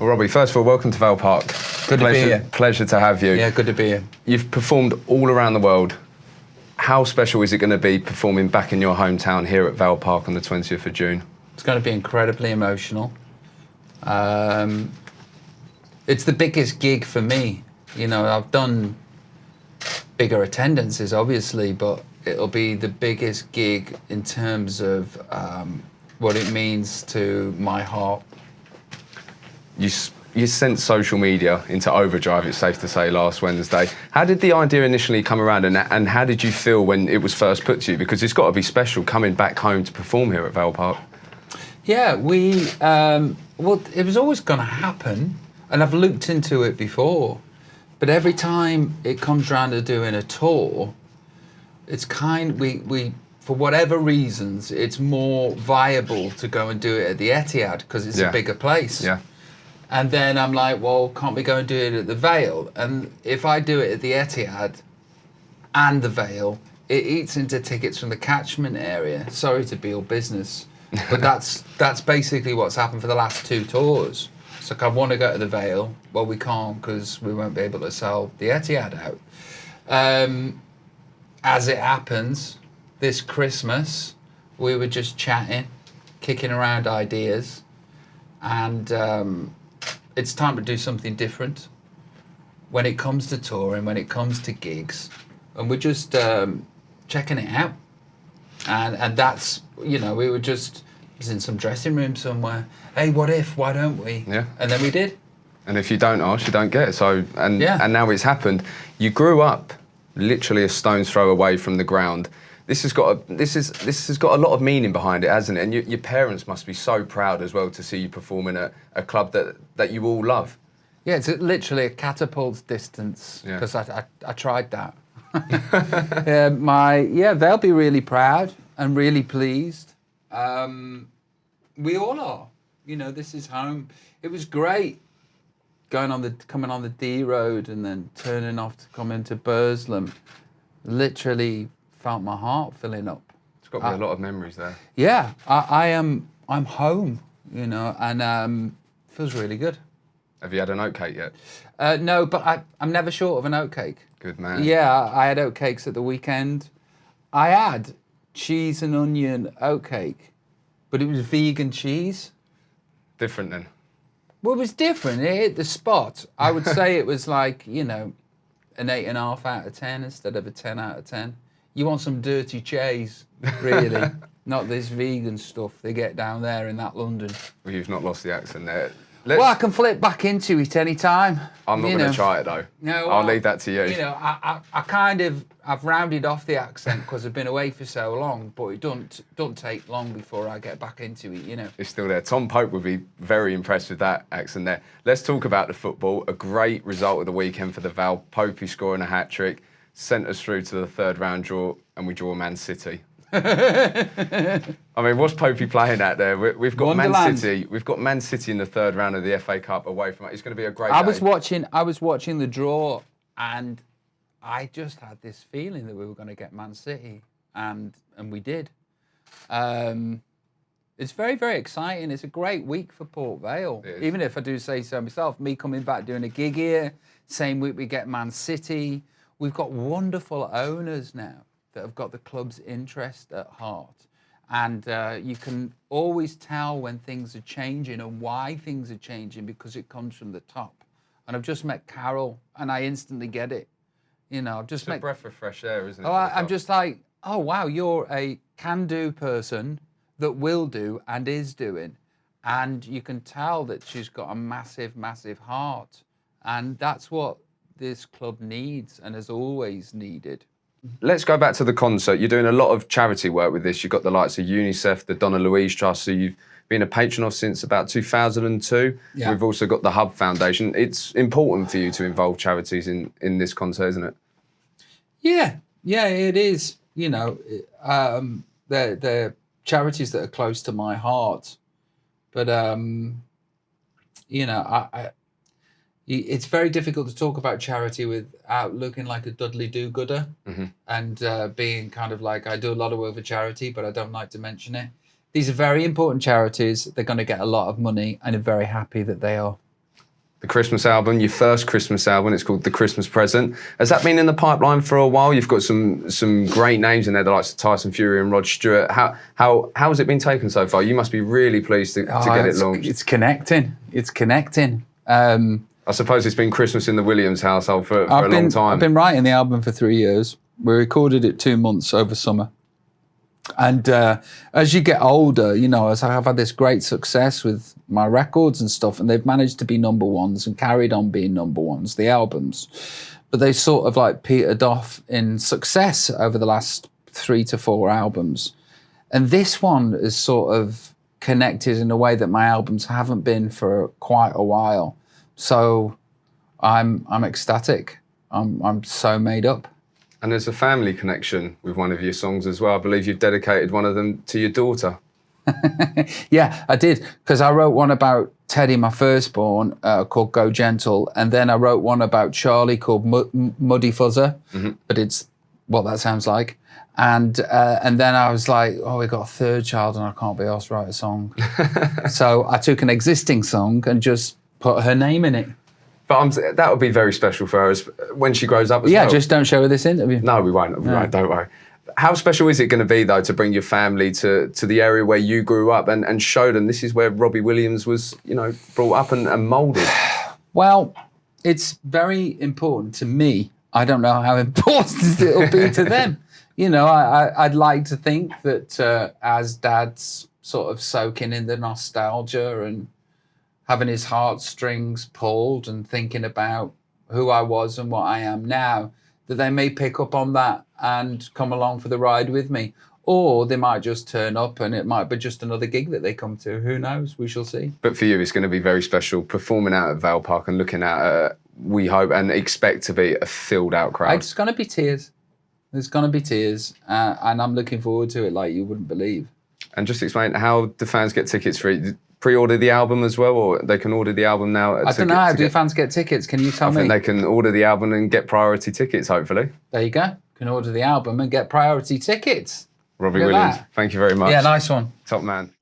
Well, Robbie, first of all, welcome to Vale Park. Good to be here. Pleasure to have you. Yeah, good to be here. You've performed all around the world. How special is it going to be performing back in your hometown here at Vale Park on the 20th of June? It's going to be incredibly emotional. It's the biggest gig for me. You know, I've done bigger attendances, obviously, but it'll be the biggest gig in terms of what it means to my heart. You sent social media into overdrive, it's safe to say, last Wednesday. How did the idea initially come around, and how did you feel when it was first put to you? Because it's got to be special coming back home to perform here at Vale Park. Yeah, well, it was always going to happen, and I've looked into it before, but every time it comes around to doing a tour, it's we for whatever reasons, it's more viable to go and do it at the Etihad because it's a bigger place. Yeah. And then I'm like, well, can't we go and do it at the Vale? And if I do it at the Etihad and the Vale, it eats into tickets from the catchment area. Sorry to be all business, but that's basically what's happened for the last two tours. It's like, I want to go to the Vale. Well, we can't because we won't be able to sell the Etihad out. As it happens, this Christmas, we were just chatting, kicking around ideas, and it's time to do something different when it comes to touring, when it comes to gigs, and we're just checking it out. And that's, you know, we were just was in some dressing room somewhere. Hey, what if? Why don't we? Yeah. And then we did. And if you don't ask, you don't get. So and now it's happened. You grew up literally a stone's throw away from the ground. This has got a lot of meaning behind it, hasn't it? And your parents must be so proud as well to see you performing at a club that you all love. Yeah, it's literally a catapult distance because I tried that. They'll be really proud and really pleased. We all are. You know, this is home. It was great coming on the D road and then turning off to come into Burslem. Literally felt my heart filling up. It's got to be a lot of memories there. Yeah, I'm home, you know, and feels really good. Have you had an oatcake yet? No, but I'm never short of an oatcake. Good man. Yeah, I had oatcakes at the weekend. I had cheese and onion oatcake, but it was vegan cheese. Different then? Well, it was different. It hit the spot. I would say it was like, you know, an 8.5 out of 10 instead of a 10 out of 10. You want some dirty cheese, really, not this vegan stuff they get down there in that London. Well, you've not lost the accent there. Well, I can flip back into it any time. I'm not going to try it though. No, I'll leave that to you. You know, I've rounded off the accent because I've been away for so long, but it don't take long before I get back into it. You know, it's still there. Tom Pope would be very impressed with that accent there. Let's talk about the football. A great result of the weekend for the Vale. Popey scoring a hat trick sent us through to the third round draw, and we draw Man City. I mean, what's Popey playing at there? We've got Wonderland. Man City. We've got Man City in the third round of the FA Cup away from it. It's going to be a great day. I was watching the draw, and I just had this feeling that we were going to get Man City, and we did. It's very, very exciting. It's a great week for Port Vale. Even if I do say so myself, me coming back doing a gig here, same week we get Man City. We've got wonderful owners now that have got the club's interest at heart. And you can always tell when things are changing and why things are changing because it comes from the top. And I've just met Carol and I instantly get it. You know, I've just met... It's a breath of fresh air, isn't it? I'm just like, oh, wow, you're a can-do person that will do and is doing. And you can tell that she's got a massive, massive heart. And that's what this club needs and has always needed. Let's go back to the concert. You're doing a lot of charity work with this. You've got the likes of UNICEF, the Donna Louise Trust, who you've been a patron of since about 2002. Yeah. We've also got the Hub Foundation. It's important for you to involve charities in this concert, isn't it? Yeah, it is. You know, they're charities that are close to my heart. But, you know, it's very difficult to talk about charity without looking like a Dudley do-gooder and being kind of like, I do a lot of work for charity, but I don't like to mention it. These are very important charities. They're going to get a lot of money, and I'm very happy that they are. The Christmas album, your first Christmas album, it's called The Christmas Present. Has that been in the pipeline for a while? You've got some great names in there, the likes of Tyson Fury and Rod Stewart. How has it been taken so far? You must be really pleased to get it launched. It's connecting. It's connecting. I suppose it's been Christmas in the Williams household for a long time. I've been writing the album for 3 years. We recorded it 2 months over summer. And as you get older, you know, as I've had this great success with my records and stuff, and they've managed to be number ones and carried on being number ones, the albums. But they sort of like petered off in success over the last 3 to 4 albums. And this one is sort of connected in a way that my albums haven't been for quite a while. So I'm ecstatic. I'm so made up. And there's a family connection with one of your songs as well. I believe you've dedicated one of them to your daughter. Yeah, I did, because I wrote one about Teddy, my firstborn, called Go Gentle, and then I wrote one about Charlie called Muddy Fuzzer, but it's what that sounds like. And then I was like, oh, we got a third child and I can't be asked to write a song. So I took an existing song and just put her name in it. But that would be very special for her when she grows up as well. Yeah, just don't show her this interview. No, we won't. We won't, don't worry. How special is it going to be, though, to bring your family to the area where you grew up and show them this is where Robbie Williams was, you know, brought up and moulded? Well, it's very important to me. I don't know how important it'll be to them. You know, I'd like to think that as Dad's sort of soaking in the nostalgia and having his heartstrings pulled and thinking about who I was and what I am now, that they may pick up on that and come along for the ride with me. Or they might just turn up and it might be just another gig that they come to. Who knows? We shall see. But for you, it's going to be very special performing out at Vale Park and looking at, we hope and expect to be a filled out crowd. It's going to be tears. There's going to be tears. And I'm looking forward to it like you wouldn't believe. And just explain, how do fans get tickets for it? Pre-order the album as well, or they can order the album now? I don't know. How do fans get tickets? Can you tell me? I think they can order the album and get priority tickets, hopefully. There you go. Can order the album and get priority tickets. Robbie Williams, thank you very much. Yeah, nice one. Top man.